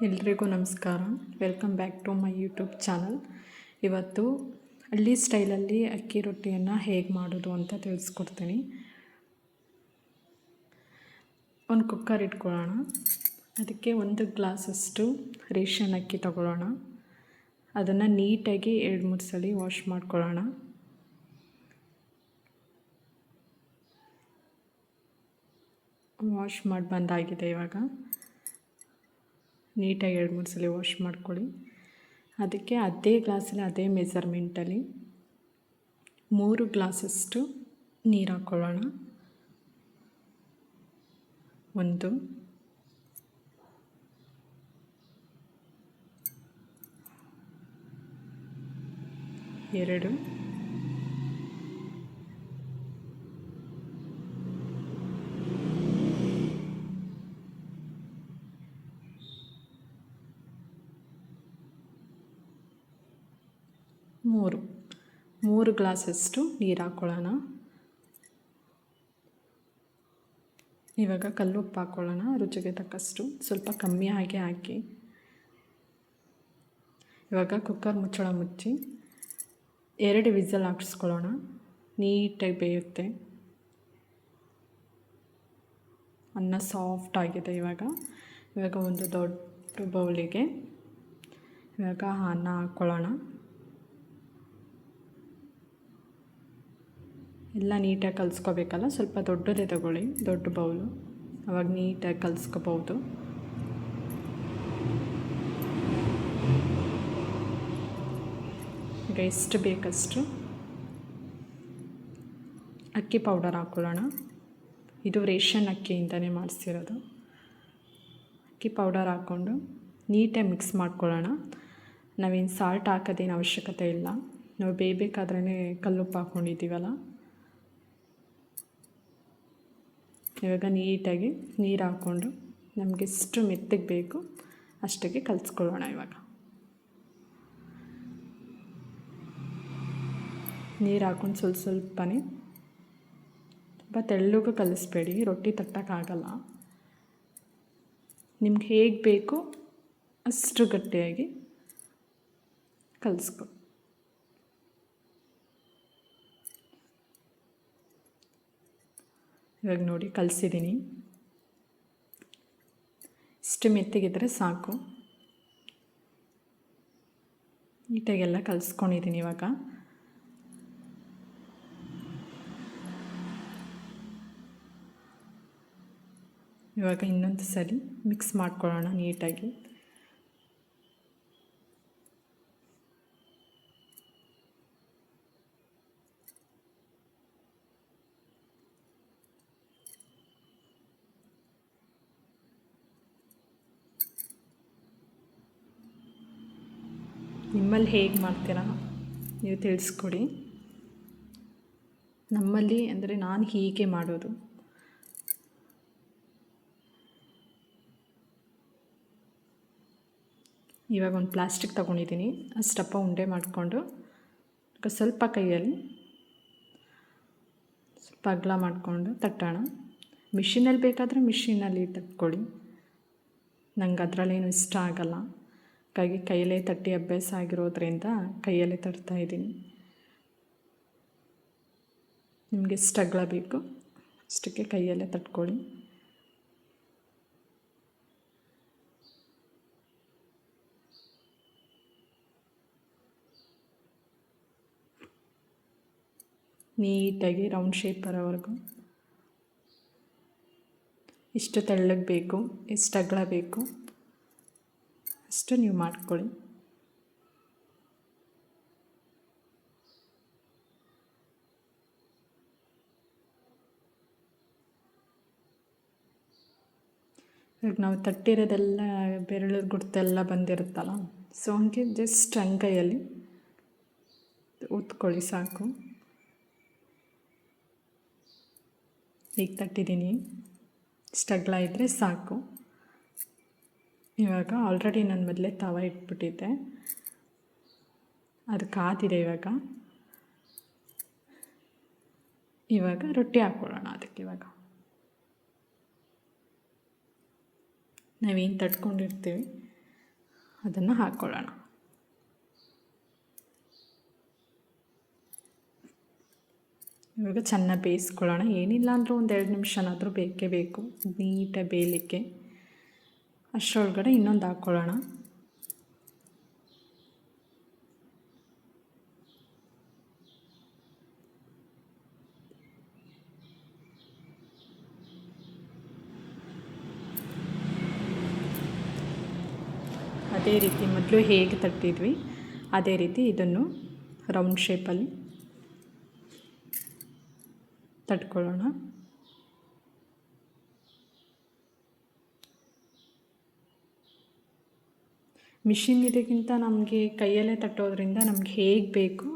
ಎಲ್ರಿಗೂ ನಮಸ್ಕಾರ. Welcome back to my YouTube channel. ಇವತ್ತು ಹಳ್ಳಿ ಸ್ಟೈಲಲ್ಲಿ ಅಕ್ಕಿ ರೊಟ್ಟಿಯನ್ನು ಹೇಗೆ ಮಾಡೋದು ಅಂತ ತಿಳಿಸ್ಕೊಡ್ತೀನಿ. ಒಂದು ಕುಕ್ಕರ್ ಇಟ್ಕೊಳ್ಳೋಣ. ಅದಕ್ಕೆ 1 ಗ್ಲಾಸಷ್ಟು ರೇಷನ್ ಅಕ್ಕಿ ತಗೊಳ್ಳೋಣ. ಅದನ್ನು ನೀಟಾಗಿ 2-3 ಸಲ ವಾಶ್ ಮಾಡ್ಕೊಳ್ಳೋಣ. ವಾಶ್ ಮಾಡಿ ಬಂದಾಗಿದೆ. ಇವಾಗ ನೀಟಾಗಿ 2-3 ಸಲ ವಾಶ್ ಮಾಡ್ಕೊಳ್ಳಿ. ಅದಕ್ಕೆ ಅದೇ ಗ್ಲಾಸಲ್ಲಿ ಅದೇ ಮೆಜರ್ಮೆಂಟಲ್ಲಿ 3 ಗ್ಲಾಸಷ್ಟು ನೀರು ಹಾಕ್ಕೊಳ್ಳೋಣ. 1 2 3 ಗ್ಲಾಸಷ್ಟು ನೀರು ಹಾಕ್ಕೊಳ್ಳೋಣ. ಇವಾಗ ಕಲ್ಲುಪ್ಪು ಹಾಕ್ಕೊಳ್ಳೋಣ. ರುಚಿಗೆ ತಕ್ಕಷ್ಟು ಸ್ವಲ್ಪ ಕಮ್ಮಿ ಹಾಕಿ. ಇವಾಗ ಕುಕ್ಕರ್ ಮುಚ್ಚಳ ಮುಚ್ಚಿ 2 ವಿಸಲ್ ಹಾಕಿಸ್ಕೊಳ್ಳೋಣ. ನೀಟಾಗಿ ಬೇಯುತ್ತೆ. ಅನ್ನ ಸಾಫ್ಟ್ ಆಗಿದೆ. ಇವಾಗ ಒಂದು ದೊಡ್ಡ ಬೌಲಿಗೆ ಇವಾಗ ಅನ್ನ ಹಾಕ್ಕೊಳ್ಳೋಣ. ಎಲ್ಲ ನೀಟಾಗಿ ಕಲಿಸ್ಕೋಬೇಕಲ್ಲ, ಸ್ವಲ್ಪ ದೊಡ್ಡದೇ ತಗೊಳ್ಳಿ, ದೊಡ್ಡ ಬೌಲು. ಅವಾಗ ನೀಟಾಗಿ ಕಲಿಸ್ಕೋಬೋದು. ಈಗ ಎಷ್ಟು ಬೇಕಷ್ಟು ಅಕ್ಕಿ ಪೌಡರ್ ಹಾಕ್ಕೊಳ್ಳೋಣ. ಇದು ರೇಷನ್ ಅಕ್ಕಿಯಿಂದನೇ ಮಾಡಿಸಿರೋದು. ಅಕ್ಕಿ ಪೌಡರ್ ಹಾಕ್ಕೊಂಡು ನೀಟಾಗಿ ಮಿಕ್ಸ್ ಮಾಡ್ಕೊಳ್ಳೋಣ. ನಾವೇನು ಸಾಲ್ಟ್ ಹಾಕೋದೇನು ಅವಶ್ಯಕತೆ ಇಲ್ಲ. ನಾವು ಬೇಯಬೇಕಾದ್ರೇ ಕಲ್ಲುಪ್ಪು ಹಾಕ್ಕೊಂಡಿದ್ದೀವಲ್ಲ. ಇವಾಗ ನೀಟಾಗಿ ನೀರು ಹಾಕ್ಕೊಂಡು ನಮಗೆ ಎಷ್ಟು ಮೆತ್ತಗೆ ಬೇಕು ಅಷ್ಟಕ್ಕೆ ಕಲಿಸ್ಕೊಳ್ಳೋಣ. ಇವಾಗ ನೀರು ಹಾಕ್ಕೊಂಡು ಸ್ವಲ್ಪನೇ, ತುಂಬ ತೆಳ್ಳಗೂ ಕಲಿಸ್ಬೇಡಿ, ರೊಟ್ಟಿ ತಟ್ಟೋಕ್ಕಾಗಲ್ಲ. ನಿಮ್ಗೆ ಹೇಗೆ ಬೇಕೋ ಅಷ್ಟು ಗಟ್ಟಿಯಾಗಿ ಕಲಿಸ್ಕೊ. ಇವಾಗ ನೋಡಿ ಕಲಿಸಿದ್ದೀನಿ. ಇಷ್ಟು ಮೆತ್ತಗಿದ್ರೆ ಸಾಕು. ನೀಟಾಗೆಲ್ಲ ಕಲಿಸ್ಕೊಂಡಿದ್ದೀನಿ. ಇವಾಗ ಇನ್ನೊಂದು ಸರಿ ಮಿಕ್ಸ್ ಮಾಡ್ಕೊಳ್ಳೋಣ ನೀಟಾಗಿ. ನಿಮ್ಮಲ್ಲಿ ಹೇಗೆ ಮಾಡ್ತೀರಾ ನೀವು ತಿಳಿಸ್ಕೊಡಿ. ನಮ್ಮಲ್ಲಿ ಅಂದರೆ ನಾನು ಹೀಗೆ ಮಾಡೋದು. ಇವಾಗ ಒಂದು ಪ್ಲಾಸ್ಟಿಕ್ ತೊಗೊಂಡಿದ್ದೀನಿ. ಅಷ್ಟಪ್ಪ ಉಂಡೆ ಮಾಡಿಕೊಂಡು ಸ್ವಲ್ಪ ಕೈಯಲ್ಲಿ ಸ್ವಲ್ಪ ಅಗಲ ಮಾಡಿಕೊಂಡು ತಟ್ಟೋಣ. ಮಿಷಿನಲ್ಲಿ ಬೇಕಾದರೆ ಮಿಷಿನಲ್ಲಿ ತಟ್ಕೊಳ್ಳಿ. ನಂಗೆ ಅದರಲ್ಲೇನು ಇಷ್ಟ ಆಗಲ್ಲ. ಹಾಗಾಗಿ ಕೈಯಲ್ಲೇ ತಟ್ಟಿ ಅಭ್ಯಾಸ ಆಗಿರೋದ್ರಿಂದ ಕೈಯಲ್ಲೇ ತಟ್ತಾಯಿದ್ದೀನಿ. ನಿಮಗೆ ಎಷ್ಟು ಅಗಲ ಬೇಕು ಅಷ್ಟಕ್ಕೆ ಕೈಯಲ್ಲೇ ತಟ್ಕೊಳ್ಳಿ. ನೀಟಾಗಿ ರೌಂಡ್ ಶೇಪ್ ಬರೋವರೆಗೂ ಎಷ್ಟು ತೆಳ್ಳಗೆ ಬೇಕು, ಎಷ್ಟು ಅಗಲ ಬೇಕು ಅಷ್ಟು ನೀವು ಮಾಡ್ಕೊಳ್ಳಿ. ಇವಾಗ ನಾವು ತಟ್ಟಿರೋದೆಲ್ಲ ಬೆರಳು ಗುರ್ತೆಲ್ಲ ಬಂದಿರುತ್ತಲ್ಲ, ಸೊ ಹಂಗೆ ಜಸ್ಟ್ ಅಂಗೈಯಲ್ಲಿ ಉತ್ಕೊಳ್ಳಿ ಸಾಕು. ಈಗ ತಟ್ಟಿದ್ದೀನಿ. ಇಷ್ಟು ಅಗಲ ಇದ್ದರೆ ಸಾಕು. ಇವಾಗ ಆಲ್ರೆಡಿ ನಾನು ಮೊದಲೇ ತವ ಇಟ್ಬಿಟ್ಟಿದ್ದೆ, ಅದು ಕಾದಿದೆ. ಇವಾಗ ರೊಟ್ಟಿ ಹಾಕ್ಕೊಳ್ಳೋಣ. ಅದಕ್ಕೆ ನಾವೇನು ತಟ್ಕೊಂಡಿರ್ತೀವಿ ಅದನ್ನು ಹಾಕ್ಕೊಳ್ಳೋಣ. ಇವಾಗ ಚೆನ್ನಾಗಿ ಬೇಯಿಸ್ಕೊಳ್ಳೋಣ. ಏನಿಲ್ಲ ಅಂದರೂ ಒಂದು 2 ನಿಮಿಷನಾದರೂ ಬೇಕೇ ಬೇಕು ನೀಟಾಗಿ ಬೇಯಲಿಕ್ಕೆ. ಅಷ್ಟರೊಳಗಡೆ ಇನ್ನೊಂದು ಹಾಕ್ಕೊಳ್ಳೋಣ. ಅದೇ ರೀತಿ ಮೊದಲು ಹೇಗೆ ತಟ್ಟಿದ್ವಿ ಅದೇ ರೀತಿ ಇದನ್ನು ರೌಂಡ್ ಶೇಪಲ್ಲಿ ತಟ್ಕೊಳ್ಳೋಣ. ಮಿಷಿನ್ ಇದಕ್ಕಿಂತ ನಮಗೆ ಕೈಯಲ್ಲೇ ತಟ್ಟೋದ್ರಿಂದ ನಮ್ಗೆ ಹೇಗೆ ಬೇಕು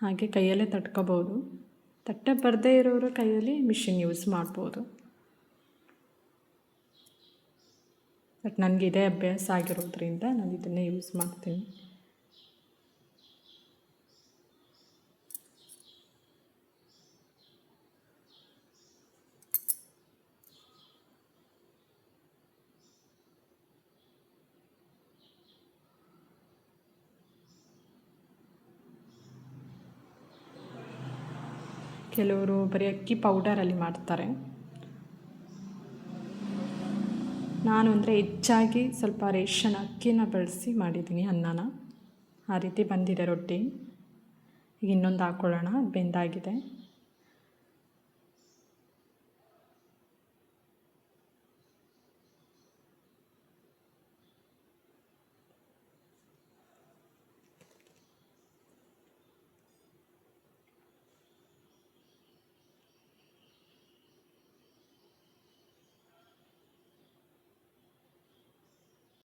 ಹಾಗೆ ಕೈಯಲ್ಲೇ ತಟ್ಕೋಬೋದು. ತಟ್ಟಕ್ಕೆ ಬರದೇ ಇರೋರು ಕೈಯಲ್ಲಿ ಮಿಷಿನ್ ಯೂಸ್ ಮಾಡ್ಬೋದು. ಬಟ್ ನನಗೆ ಇದೇ ಅಭ್ಯಾಸ ಆಗಿರೋದ್ರಿಂದ ನಾನು ಇದನ್ನೇ ಯೂಸ್ ಮಾಡ್ತೀನಿ. ಕೆಲವರು ಬರೀ ಅಕ್ಕಿ ಪೌಡರಲ್ಲಿ ಮಾಡ್ತಾರೆ. ನಾನು ಅಂದರೆ ಹೆಚ್ಚಾಗಿ ಸ್ವಲ್ಪ ರೇಷನ್ ಅಕ್ಕಿನ ಬಳಸಿ ಮಾಡಿದ್ದೀನಿ ಅನ್ನನ. ಆ ರೀತಿ ಬಂದಿದೆ ರೊಟ್ಟಿ. ಈಗ ಇನ್ನೊಂದು ಹಾಕ್ಕೊಳ್ಳೋಣ. ಬೆಂದಾಗಿದೆ.